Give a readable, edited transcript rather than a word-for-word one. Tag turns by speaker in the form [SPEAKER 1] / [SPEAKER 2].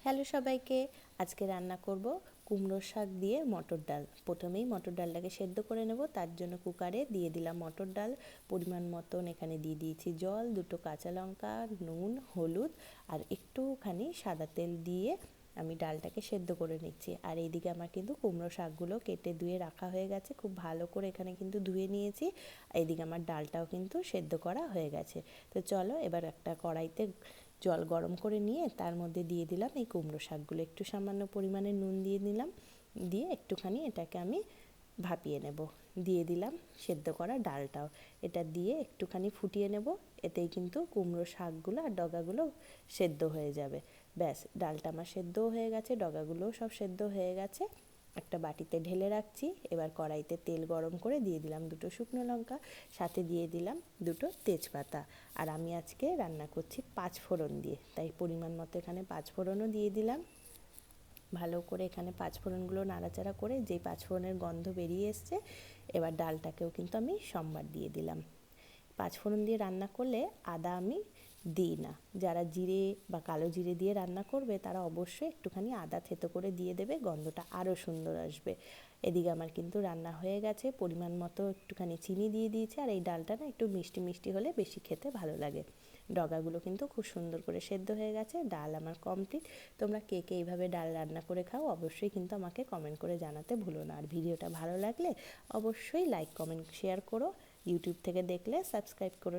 [SPEAKER 1] Hello সবাইকে, আজকে রান্না করব কুমড়োর শাক দিয়ে মটর ডাল। প্রথমেই মটর ডালটাকে সেদ্ধ করে নেব, তার জন্য কুকারে দিয়ে দিলাম মটর ডাল। পরিমাণ মতন এখানে দিয়ে দিয়েছি জল, দুটো কাঁচা লঙ্কা, নুন, হলুদ আর একটুখানি সাদা তেল দিয়ে আমি ডালটাকে সেদ্ধ করে নিচ্ছি। আর এইদিকে আমার কিন্তু কুমড়ো শাকগুলো কেটে ধুয়ে রাখা হয়ে গেছে, খুব ভালো করে এখানে কিন্তু ধুয়ে নিয়েছি। এইদিকে আমার ডালটাও কিন্তু সেদ্ধ করা হয়ে গেছে। তো চলো এবার একটা কড়াইতে জল গরম করে নিয়ে তার মধ্যে দিয়ে দিলাম এই কুমড়ো শাকগুলো, একটু সামান্য পরিমাণে নুন দিয়ে নিলাম, দিয়ে একটুখানি এটাকে আমি ভাপিয়ে নেব। দিয়ে দিলাম সেদ্ধ করা ডালটাও, এটা দিয়ে একটুখানি ফুটিয়ে নেব। এতেই কিন্তু কুমড়ো শাকগুলো আর ডগাগুলো সেদ্ধ হয়ে যাবে। ব্যাস, ডালটা আমার সেদ্ধও হয়ে গেছে, ডগাগুলোও সব সেদ্ধ হয়ে গেছে। একটা বাটিতে ঢেলে রাখছি। এবার কড়াইতে তেল গরম করে দিয়ে দিলাম দুটো শুকনো লঙ্কা, সাথে দিয়ে দিলাম দুটো তেজপাতা। আর আমি আজকে রান্না করছি 5 ফোড়ন দিয়ে, তাই পরিমাণ মতো এখানে 5 ফোড়নও দিয়ে দিলাম। ভালো করে এখানে 5 ফোড়নগুলো নাড়াচাড়া করে যেই 5 ফোড়নের গন্ধ বেরিয়ে এসছে, এবার ডালটাকেও কিন্তু আমি সম্বার দিয়ে দিলাম। 5 ফোড়ন দিয়ে রান্না করলে আদা আমি দিই না। যারা জিরে বা কালো জিরে দিয়ে রান্না করবে তারা অবশ্যই একটুখানি আদা থেতো করে দিয়ে দেবে, গন্ধটা আরও সুন্দর আসবে। এদিকে আমার কিন্তু রান্না হয়ে গেছে, পরিমাণ মতো একটুখানি চিনি দিয়ে দিয়েছি। আর এই ডালটা না একটু মিষ্টি মিষ্টি হলে বেশি খেতে ভালো লাগে। ডগাগুলো কিন্তু খুব সুন্দর করে সেদ্ধ হয়ে গেছে, ডাল আমার কমপ্লিট। তোমরা কে কে এইভাবে ডাল রান্না করে খাও অবশ্যই কিন্তু আমাকে কমেন্ট করে জানাতে ভুলো না। আর ভিডিওটা ভালো লাগলে অবশ্যই লাইক, কমেন্ট, শেয়ার করো। ইউটিউব থেকে দেখলে সাবস্ক্রাইব করো।